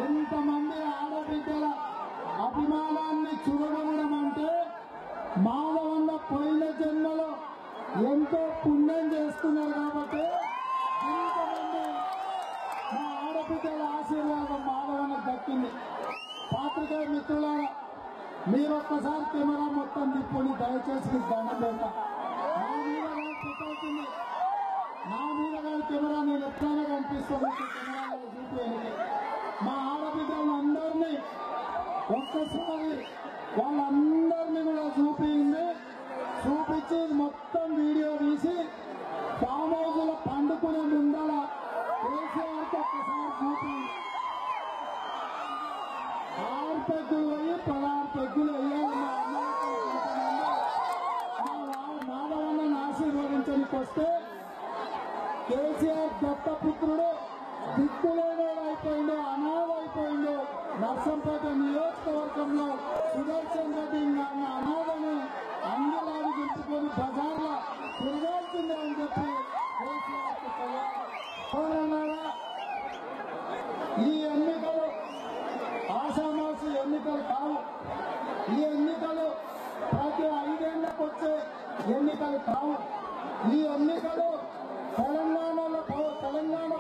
ఇంతమంది ఆడబిడ్డల అభిమానాన్ని చూడడం అంటే మానవుల పోయిన జన్మలో ఎంతో పుణ్యం చేస్తున్నారు కాబట్టి ఇంతమంది మా ఆడబిడ్డల ఆశీర్వాదం మానవులకు దక్కింది. పాత్రికేయ మిత్రులారా, మీరొక్కసారి కెమెరా మొత్తం తిప్పుని దయచేసి మీకు దండం పెడతా. నా మీద గారి కెమెరా నేను ఎప్పుడైనా కనిపిస్తాను కెమెరాలో చూపేయండి. మా ఆడబిడ్డలందరినీ ఒక్కసారి వాళ్ళందరినీ కూడా చూపించి మొత్తం వీడియో తీసి ఫామ్ హౌస్ లో పండుకునే ముందర కేసీఆర్కి ఒక్కసారి చూపి 6 పెగ్గులు పోయి 16 పెగ్గులు వేయాలి. మాధవన్నను ఆశీర్వదించడానికి వస్తే కేసీఆర్ దత్తపుత్రుడు దిక్కులేనైపోయిండు, అనాథైపోయిండు. నర్సంపేట నియోజకవర్గంలో సుదర్శన్ రెడ్డి అన్న అనాథను అంగలాలు దించుకొని బజార్లో తిరగాల్సిందే అని చెప్పి ఈ ఎన్నికలు ఆషామాషి ఎన్నికలు కావు. ఈ ఎన్నికలు ప్రతి 5 ఏళ్లకు వచ్చే ఎన్నికలు కావు. ఈ ఎన్నికలు తెలంగాణ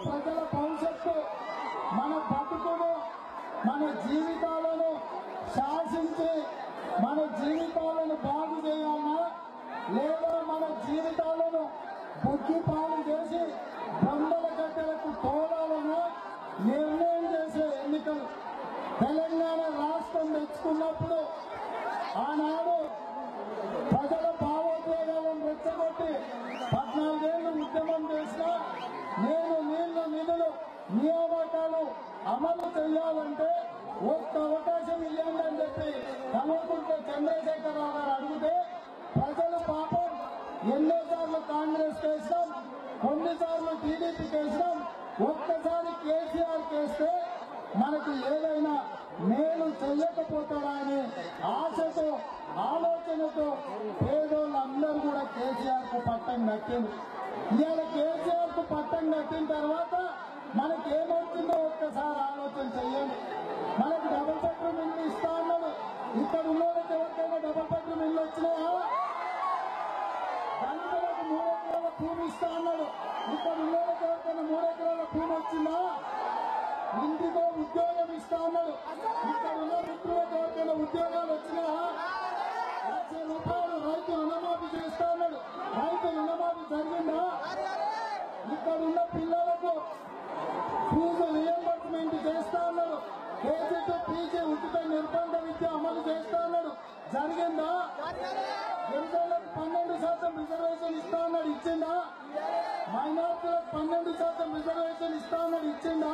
ప్రజల భవిష్యత్తు, మన బతుకును, మన జీవితాలను శాసించి మన జీవితాలను బాగు చేయాలన్నా లేదా మన జీవితాలను బుద్ధిపాలు చేసి బొందల గడ్డలకు తోడాలన్నా నిర్ణయం చేసే ఎన్నికలు. తెలంగాణ రాష్ట్రం తెచ్చుకున్నప్పుడు ఆనాడు ప్రజల భావోద్వేగాలను రెచ్చగొట్టి 14 ఏళ్లు ఉద్యమం చేసినా నేను నీళ్లు నిధులు నియామకాలు అమలు చేయాలంటే ఒక్క అవకాశం ఇవ్వండి అని చెప్పి కల్వకుంట్ల చంద్రశేఖరరావు గారు అడిగితే ప్రజలు పాపం ఎన్నోసార్లు కాంగ్రెస్ కేసినాం, కొన్నిసార్లు టీడీపీ కేసినాం, ఒక్కసారి కేసీఆర్ కేస్తే మనకి ఏదైనా మేలు చెయ్యకపోతాడా అనే ఆశతో ఆలోచనతో పేదోళ్ళందరూ కూడా కేసీఆర్ కు పట్టం కట్టింది. ఇవాళ కేసీఆర్ కు పట్టం కట్టిన తర్వాత మనకేమవుతుందో ఒక్కసారి ఆలోచన చెయ్యండి. మనకు డబుల్ బెడ్రూమ్ ఇల్లు ఇస్తా అన్నాడు. ఇక్కడ ఉన్న వాళ్ళకి ఎవరికైనా డబుల్ బెడ్రూమ్ ఇల్లు వచ్చినాయా? దళితులకు 3 ఎకరాల భూమి ఇస్తా అన్నాడు. ఇక్కడ ఉన్న వాళ్ళకి ఎవరికైనా 3 ఎకరాల భూమి వచ్చిందా? ఇంటికో ఉద్యోగం ఇస్తా అన్నాడు. ఇక్కడ ఉన్న మిత్రులకు ఎవరికైనా ఉద్యోగాలు వచ్చినాయా? 1,00,000 రూపాయలు రైతు రుణమాఫీ చేస్తా అన్నాడు. రైతు రుణమాఫీ జరిగిందా? ఇక్కడ ఉన్న పిల్లలకు ఫీజు రియంబర్స్మెంట్ చేస్తా అన్నాడు. కేజీ టు పీజీ ఉచిత నిర్బంధ విద్య అమలు చేస్తా అన్నాడు. జరిగిందా? గిరిజనులకు 12% రిజర్వేషన్ ఇస్తా అన్నాడు. ఇచ్చిందా? మైనార్టీలకు 12% రిజర్వేషన్ ఇస్తా అన్నాడు. ఇచ్చిందా?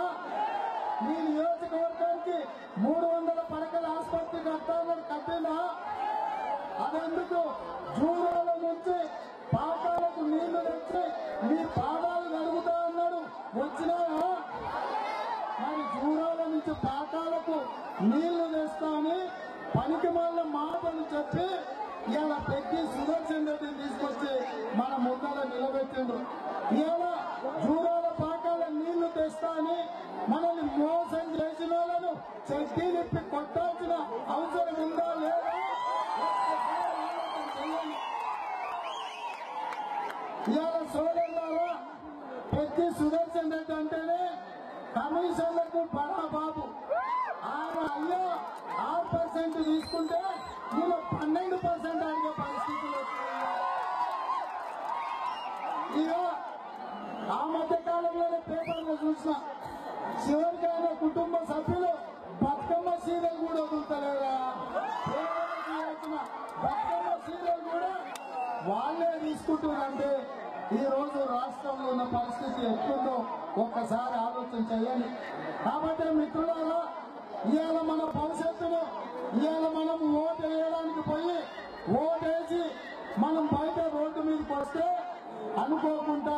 మీ నియోజకవర్గానికి 300 పడకల ఆసుపత్రి కడతా అన్నాడు. కట్టిందా? అదెందుకు? జూరాల నుంచి పాకాలకు నీళ్లు తెచ్చి మీ పాదాలు కడుగుతా అన్నాడు. వచ్చినాయా? మరి జూరాల నుంచి పాకాలకు నీళ్లు తెస్తామని పనికి మాల మాటలు చెప్పి ఇలా పెట్టి సుదర్శన్ రెడ్డిని తీసుకొచ్చి మన ముందర నిలబెట్టిండ్రు. ఇలా జూరాల పాకాల నీళ్లు తెస్తా అని మనల్ని మోసం చేసిన వాళ్ళను చెట్టి నిప్పి కొట్టాల్సిన అవసరం ఉందా లేదా? ఇవాళ సోదరులారా, పెద్ద సుదర్శన్ రెడ్డి అంటేనే కమిషన్లకు బడాబాబు. ఆయన అయ్యో 6% తీసుకుంటే నేను 12% అడిగే పరిస్థితులు ఇక ఆ మధ్య కాలంలోనే పేపర్లో చూసిన చివరికి ఆయన కుటుంబ సభ్యులు బతుకమ్మ సీరియల్ కూడా వదులుతలేదా? ఉంటుందంటే ఈ రోజు రాష్ట్రంలో ఉన్న పరిస్థితి ఎట్లుందో ఒక్కసారి ఆలోచన చేయండి. కాబట్టి మిత్రులారా, ఇవాళ మన భవిష్యత్తును ఇవాళ మనం ఓటు వేయడానికి పోయి ఓటేసి మనం బయట రోడ్డు మీదకి వస్తే అనుకోకుండా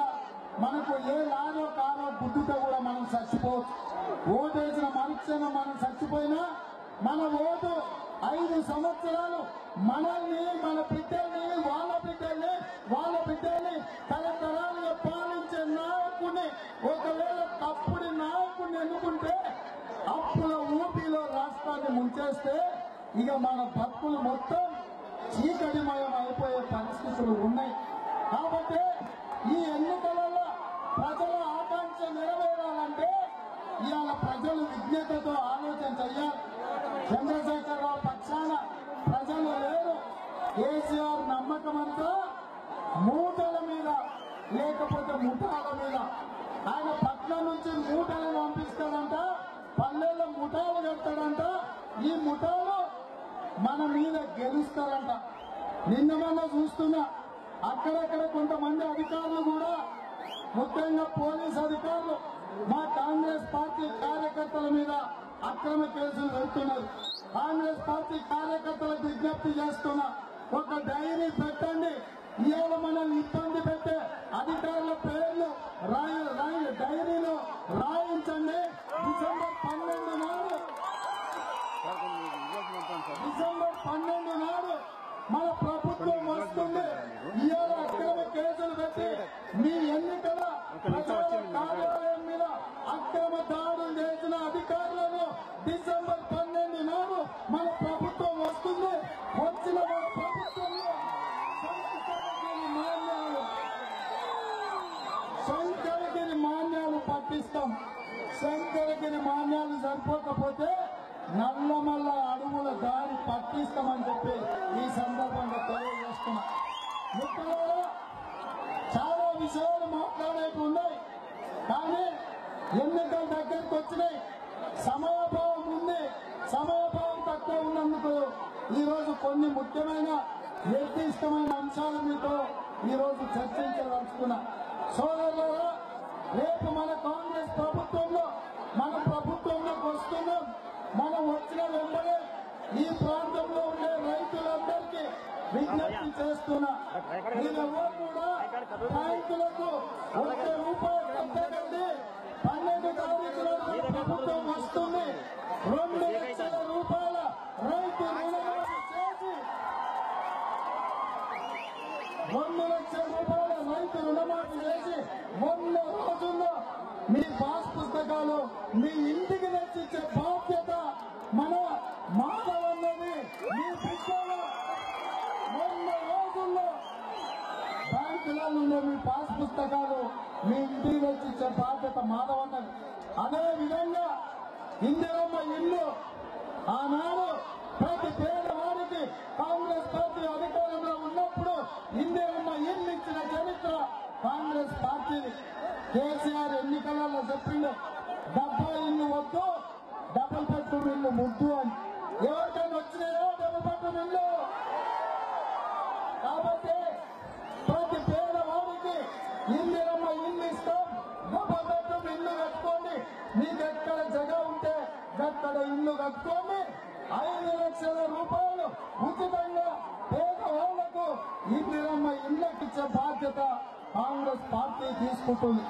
మనకు ఏ లారో కారో గుడ్డుతో కూడా మనం చచ్చిపోవచ్చు. ఓటేసిన మరుక్షణం మనం చచ్చిపోయినా మన ఓటు 5 సంవత్సరాలు మనల్ని, మన బిడ్డల్ని, వాళ్ళ బిడ్డల్ని తరతరాలుగా పాలించే నాయకుడిని ఒకవేళ తప్పుడు నాయకుడిని ఎన్నుకుంటే అప్పుల ఊపిలో రాష్ట్రాన్ని ముంచేస్తే ఇక మన బతుకులు మొత్తం చీకటిమయం అయిపోయే పరిస్థితులు ఉన్నాయి. కాబట్టి ఈ ఎన్నికలలో ప్రజల ఆకాంక్ష నెరవేరాలంటే ఇవాళ ప్రజలు విజ్ఞతతో ఆలోచన చెయ్యాలి. చంద్రశేఖరరావు పక్షాన ప్రజలు లేరు. కేసీఆర్ నమ్మకం అంతా మూటల మీద లేకపోతే ముఠాల మీద. ఆయన పట్నం నుంచి మూటలు పంపిస్తాడంట, పల్లెల్లో ముఠాలు కడతాడంట. ఈ ముఠాలు మన మీద గెలుస్తారంట. నిన్న మొన్న చూస్తున్నా అక్కడక్కడ కొంతమంది అధికారులు కూడా, ముఖ్యంగా పోలీస్ అధికారులు మా కాంగ్రెస్ పార్టీ కార్యకర్తల మీద అక్రమ కేసులు పెడుతున్నారు. కాంగ్రెస్ పార్టీ కార్యకర్తలకు విజ్ఞప్తి చేస్తున్నా, ఒక డైరీ పెట్టండి. ఇవాళ మనల్ని ఇబ్బంది పెట్టే అధికారుల పేర్లు డైరీలో రాయించండి. డిసెంబర్ 12 నాడు మన ప్రభుత్వం వస్తుంది. ఇవాళ అక్రమ కేసులు పెట్టి మీ ఎన్నికల ప్రచార కార్యాలయం మీద అక్రమ దాడులు చేసిన అధికారులను డిసెంబర్ 12 నాడు మన ప్రభుత్వం వస్తుంది. వచ్చిన మన ప్రభుత్వంలో శంకరగిరి మాన్యాలు పట్టిస్తాం. శంకరగిరి మాన్యాలు సరిపోకపోతే నల్లమల్ల అడుగుల దారి పట్టిస్తామని చెప్పి ఈ సందర్భంగా తెలియజేస్తున్నా. మిత్రులారా, చాలా విషయాలు మాట్లాడేవి ఉన్నాయి, కానీ ఎన్నికల దగ్గరికి వచ్చినాయి. సమయభావం ఉంది. సమయభావం తక్కువ ఉన్నందుకు ఈరోజు కొన్ని ముఖ్యమైన నిర్దిష్టమైన అంశాలు మీతో ఈరోజు చర్చించదలుచుకున్నా. సోదరులారా, రేపు మన కాంగ్రెస్ ప్రభుత్వంలో మన ప్రభుత్వంలోకి వస్తున్నాం. మనం వచ్చిన వెంటనే ఈ ప్రాంతంలో ఉండే రైతులందరికీ విజ్ఞప్తి చేస్తున్నా, మీరెవరు కూడా రైతులకు ₹1 కట్టకండి. 12 తారీఖు రోజు ప్రభుత్వం వస్తుంది. ₹2 లక్షల రైతు రుణమాఫీ చేసి ₹2 లక్షల రైతు రుణమాఫీ చేసి 100 రోజుల్లో మీ పాస్ పుస్తకాలు మీ ఇంటికి తెచ్చిచ్చే బాధ్యత మన మాధవన్నది. మీ బిడ్డలు 100 రోజుల్లో బ్యాంకులలో ఉండే మీ పాస్ పుస్తకాలు మీ ఇంటికి తెచ్చిచ్చే బాధ్యత మాధవన్నది. అదే విధంగా ఇందిరమ్మ ఇల్లు ఆనాడు ప్రతి పేదవారికి కాంగ్రెస్ పార్టీ అధికారంలో ఉన్నప్పుడు ఇందిరమ్మ ఇల్లు ఇచ్చిన చరిత్ర కాంగ్రెస్ పార్టీని. కేసీఆర్ ఎన్నికలలో చెప్పిండు, డబ్బా ఇల్లు వద్దు, డబుల్ బెడ్రూమ్ ఇల్లు ముద్దు అని. ఎవరికైనా వచ్చినాయో డబుల్ బెడ్రూమ్ ఇల్లు? కాబట్టి ప్రతి పేదవాడికి ఇందిరమ్మ ఇల్లు ఇస్తాం. డబుల్ బెడ్రూమ్ ఇల్లు కట్టుకోండి. మీకు ఎక్కడ జగ ఉంటే అక్కడ ఇల్లు కట్టుకోండి. ₹5 లక్షల ఉచితంగా పేదవాళ్లకు ఇందిరమ్మ ఇళ్లకిచ్చే బాధ్యత కాంగ్రెస్ పార్టీ తీసుకుంటుంది.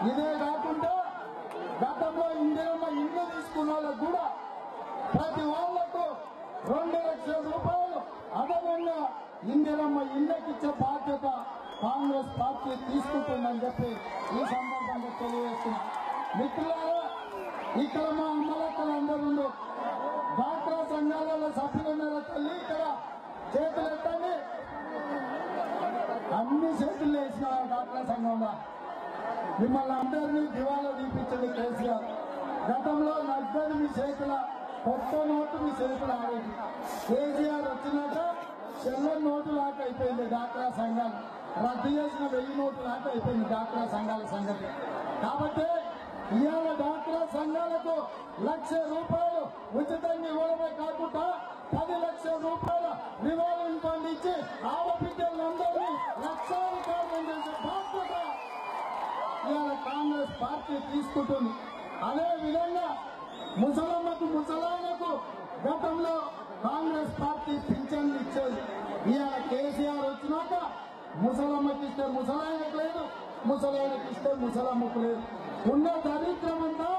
ఇదే కాకుండా గతంలో ఇందిరమ్మ ఇల్లు తీసుకున్న వాళ్ళకు కూడా ప్రతి వాళ్లకు ₹2 లక్షల అదనంగా ఇందిరమ్మ ఇళ్లకిచ్చే బాధ్యత కాంగ్రెస్ పార్టీ తీసుకుంటుందని చెప్పి ఈ సందర్భంగా తెలియజేస్తున్నా. మిత్రులారా, ఇక్కడ మా అమ్మలక్కలందరూ డాక్రా సంఘాలలో సభ్యులున్నారా తల్లి? ఇక్కడ చేతులు ఎత్తండి. అన్ని చేతులు వేసిన డాక్రా సంఘంలో మిమ్మల్ని అందరినీ దివాలా తీపించండి కేసీఆర్. గతంలో నగ్గని మీ చేతుల కొత్త నోటు మీ చేతులు ఆడేది. కేసీఆర్ వచ్చినాక చెల్ల నోటు లాగా అయిపోయింది డాక్రా సంఘాలు. రద్దు చేసిన 1000 నోటు లాగా అయిపోయింది డాక్రా సంఘాల సంగతి. కాబట్టి ఇవాళ డాక్రా సంఘాలకు ₹1,00,000 ఉచితంగా ఇవ్వడమే కాకుండా ₹10 లక్షల రివాల్వింగ్ ఫండ్ ఇచ్చి ఆడబిడ్డలందరినీ లక్షాధికారులు తీసుకుంటుంది. అదే విధంగా ముసలమ్మకు ముసలాయనకు గతంలో కాంగ్రెస్ పార్టీ పింఛన్లు ఇచ్చేది. ఇవాళ కేసీఆర్ వచ్చినాక ముసలమ్మకి ఇస్తే ముసలాయనకు లేదు, ముసలాయనకి ఇస్తే ముసలమ్మకు లేదు. ఉన్న దరిద్రం అంతా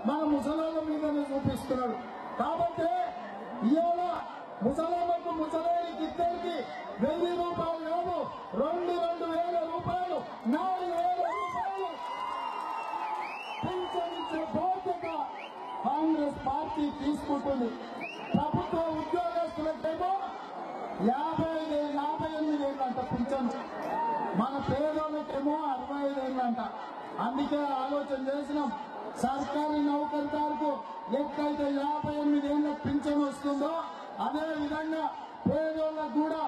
మన ముసలాళ్ళ మీదనే చూపిస్తున్నాడు. కాబట్టి ఇవాళ ముసలమ్మకు ముసలాయనకి ఇద్దరికి 1000 రూపాయలు కాదు, 2,000 రూపాయలు, 4,000 రూపాయలు పింఛన్ ఇచ్చే బాధ్యత కాంగ్రెస్ పార్టీ తీసుకుంటుంది. ప్రభుత్వ ఉద్యోగస్తులకేమో 58 ఏళ్ళంట పింఛన్, మన పేదోళ్ళకేమో 65 ఏళ్ళంట. అందుకే ఆలోచన చేసినాం, సర్కారీ నౌకరిదారుకు ఎక్కడైతే 58 ఏళ్ళ పింఛన్ వస్తుందో అదే విధంగా పేదోళ్ళకు కూడా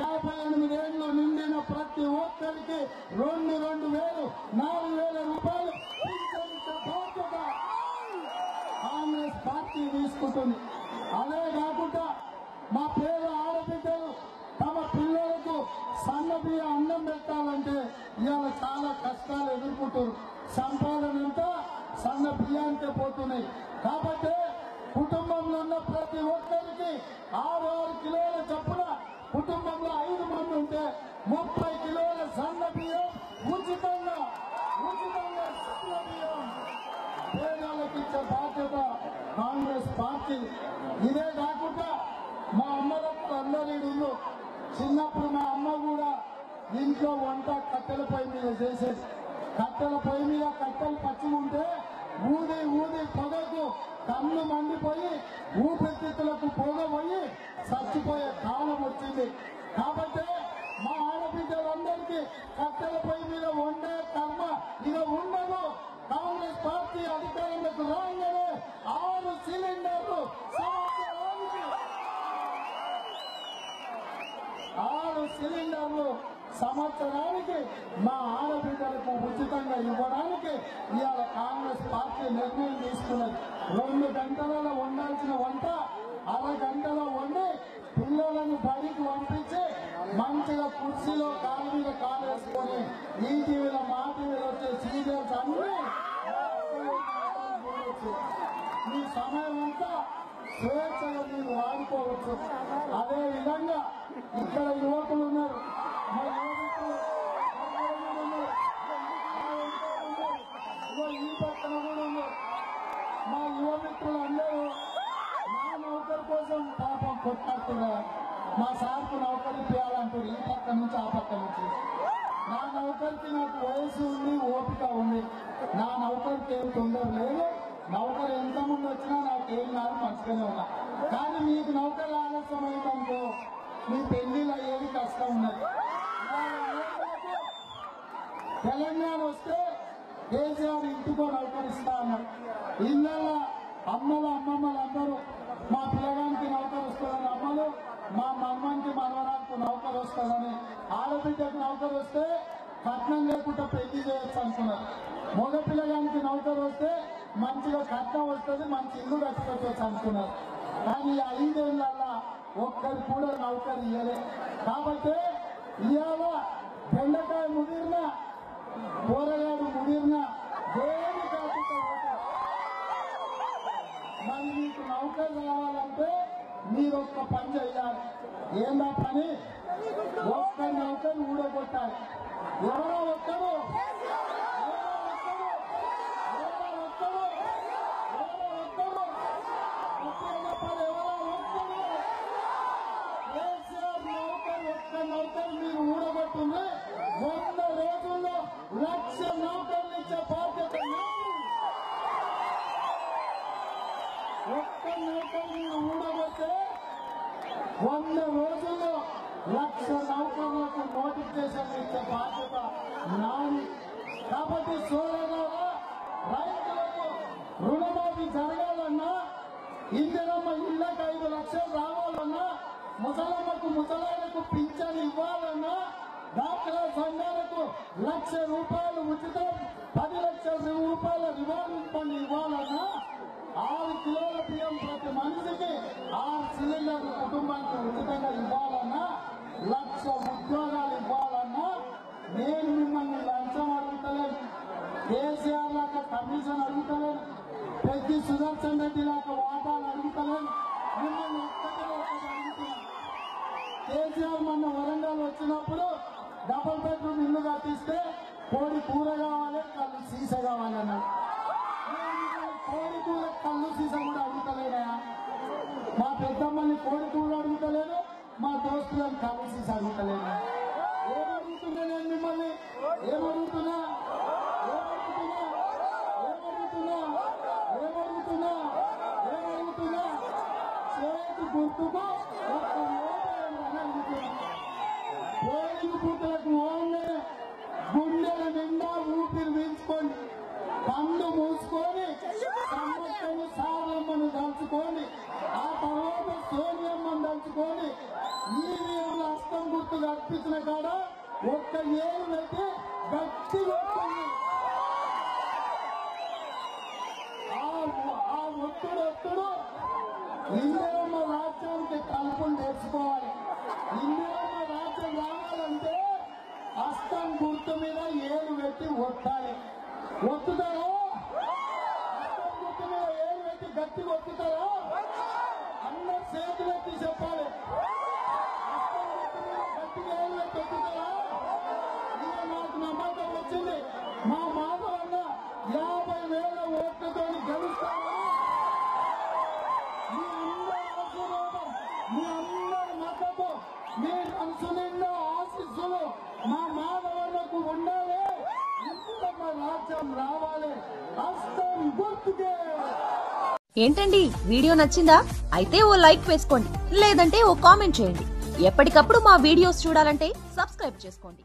58 ఏళ్ళు నిండిన ప్రతి ఒక్కరికి 2,000, 4,000 రూపాయలు పింఛన్ ఇచ్చే బాధ్యత కాంగ్రెస్ పార్టీ తీసుకుంటుంది. అదే కాకుండా మా పేద ఆడబిడ్డలు తమ పిల్లలకు సన్నబియ్య అన్నం పెట్టాలంటే ఇవాళ చాలా కష్టాలు ఎదుర్కొంటారు. సంపాదన అంతా సన్న బియ్యానికే పోతున్నాయి. కాబట్టి కుటుంబంలో ఉన్న ప్రతి ఒక్కరికి 6 కిలోల చొప్పున కుటుంబంలో 5 మంది ఉంటే 30 కిలోల సన్న బియ్యం ఉచితంగా సన్న బియ్యం పేదలకు ఇచ్చే బాధ్యత కాంగ్రెస్ పార్టీ. ఇదే కాకుండా మా అమ్మలకు అందరూ చిన్నప్పుడు మా అమ్మ కూడా ఇంట్లో వంట కట్టెల పొయ్యి మీద చేసేది. కట్టెల పొయ్యి మీద కట్టెలు పచ్చుకుంటే ఊది పొగకు కన్ను మండిపోయి ఊపిరితిత్తులకు పొగ పోయి చచ్చిపోయే కాలం వచ్చింది. కాబట్టి మా ఆడబిడ్డలందరికీ కట్టెల పొయ్యి మీద వండే కర్మ ఇక ఉండదు. కాంగ్రెస్ పార్టీ అధికారంలోకి రాగానే 6 సిలిండర్లు సంవత్సరానికి మా ఆడబిడ్డలకు ఉచితంగా ఇవ్వడానికి ఇవాళ కాంగ్రెస్ పార్టీ నిర్ణయం తీసుకున్నది. 2 గంటలలో వండాల్సిన వంట అరగంటలో వండి పిల్లలను బడికి పంపించి మంచిగా కుర్చీలో కాలు మీద కాలు వేసుకొని ఈటీవీలో మా టీవీలో వచ్చే సీరియల్స్ అన్ని ఈ సమయం అంతా స్వేచ్ఛగా మీరు వాడుకోవచ్చు. అదే విధంగా ఇక్కడ యువకులు ఉన్నారు, మా యువకులు ఈ పక్కన కూడా ఉన్నారు. మా యువ మిత్రులు అందరూ నా నౌకరు కోసం పాపం కొట్లాడుతున్నారు. మా సార్కు నౌకరు ఇప్పించాలంటారు ఈ పక్క నుంచి ఆ పక్క నుంచి. నా నౌకరికి నాకు వయసు ఉంది, ఓపిక ఉంది. నా నౌకరికి ఏం తొందర లేదు. నౌకరు ఎంత ముందు వచ్చినా నాకేం కాదు, మంచిగానే ఉన్నా. కానీ మీకు నౌకరు ఆలస్యం అయిందనుకో మీ పెళ్లిళ్ళు అయ్యేది కష్టం ఉన్నది. తెలంగాణ వస్తే కేసీఆర్ ఇంటికో నౌకరు ఇస్తా అన్నారు. ఇళ్ళల్లో అమ్మమ్మలు అందరూ మా పిల్లగానికి నౌకరు వస్తుందని అమ్మలు, మా మమ్మకి మనవరానికి నౌకరు వస్తుందని, ఆడబిడ్డకు నౌకరు వస్తే కట్నం లేకుండా పెళ్లి చేయొచ్చు అనుకున్నారు. మగ పిల్లగానికి నౌకరు వస్తే మంచిగా కట్నం వస్తుంది, మంచి ఇల్లు కట్టుకోవచ్చు అనుకున్నారు. కానీ 5 ఏళ్ళల్లో ఒక్కరు కూడా నౌకరు ఇయ్యలే. కాబట్టి ఇవాళ బెండకాయ ముదిరినా కూరగాయలు ముదిరినా దేని కాకుండా మరి మీకు నౌకరు కావాలంటే మీరు ఒక్క పని చేయాలి. ఏందా పని? ఒక్క నౌకరు ఊడగొట్టాలి. ఎవరో ఒక్కరు నౌకరు మీరు ఊడగొట్టింది 100 రోజుల్లో 1,00,000 నౌకర్లు ఇచ్చే బాధ్యత. ఒక్క నౌకరు మీరు ఊడగొట్టే 100 రోజుల్లో 1,00,000 నౌకర్లకు నోటిఫికేషన్ ఇచ్చే బాధ్యత నాది. కాబట్టి సోదరులారా, రైతులకు రుణమాఫీ జరగాలన్నా, ఇందిరమ్మ ఇళ్లకు 5 లక్షలు రావాలన్నా, ముసలమ్మకు ముసలాయనకు పింఛన్ ఇవ్వాలన్నా, డాక్టర్ సంఘాలకు 1,00,000 రూపాయలు ఉచితం, 10 లక్షల రూపాయల రివాల్వింగ్ ఫండ్ ఇవ్వాలన్నా, 6 కిలోల బియ్యం ప్రతి మనిషికి 6 సిలిండర్లు కుటుంబానికి ఉచితంగా ఇవ్వాలన్నా, 1,00,000 ఉద్యోగాలు ఇవ్వాలన్నా నేను మిమ్మల్ని లంచం అడుగుతలేదు. కేసీఆర్ లాగా కమిషన్ సుదర్శన్ రెడ్డి లాగా వాటాలు అడుగుతలేను. మిమ్మల్ని ఒక్కటే ఒకటి అడుగుతున్నా. కేసీఆర్ మొన్న వరంగల్ వచ్చినప్పుడు డబుల్ బెడ్రూమ్ ఇల్లు కట్టిస్తే కోడి కూర కావాలి, కళ్ళు సీస కావాలన్నాడు. కోడి కూర కళ్ళు సీస కూడా అడుగుతలేనా? మా పెద్దమ్మని కోడి కూర అడుగుతలేను, మా దోస్తులను కళ్ళు సీస అడుగుతలేను. ఏమడుగుతున్నా నేను మిమ్మల్ని? ఏమడుగుతున్నా? చేతి గుర్తుకు ఒక్క ఓటేయాలని అడుగుతున్నా. పోలింగ్ బూతులకు ఓన్లే గుండెల నిండా ఊపిరి పీల్చుకోండి, కళ్ళు మూసుకొని సమ్మక్కను సారమ్మను దలుచుకొని ఆ తర్వాత సోనియమ్మను దలుచుకొని ఈవీఎంల హస్తం గుర్తు కల్పించిన కాడ ఒక్క ఏడు పెట్టి గట్టి కొట్టుకోండి. ఆ ఒత్తుడు ఇందిరమ్మ రాజ్యానికి కలుపులు తెచ్చుకోవాలి. ఇందిరమ్మ రాజ్యం రావాలంటే హస్తం గుర్తు మీద ఏడు పెట్టి ఒత్తాలి. ఒత్తుతారా? హస్తం గుర్తు మీద ఏడు పెట్టి గట్టి ఒత్తుతారా? అందరు చేతులెత్తి చెప్పాలి. హస్తం గుర్తు మీద గట్టిగా ఏడు పెట్టి ఒత్తుతారా? ఇక నాకు నమ్మకం వచ్చింది. మా మాధవన్న 50,000 ఓట్లతో గెలుస్తామని మీ అందరి ఆశీర్వాదం, మీ అందరి మద్దతు, మీ మనసు నిండా ఆశీస్సులు మా మాధవన్నకు ఉండాలి. ఇందులో రాజ్యం రావాలి. హస్తం గుర్తుకే. ఏంటండి వీడియో నచ్చిందా? అయితే ఓ లైక్ వేసుకోండి, లేదంటే ఓ కామెంట్ చేయండి. ఎప్పటికప్పుడు మా వీడియోస్ చూడాలంటే సబ్స్క్రైబ్ చేసుకోండి.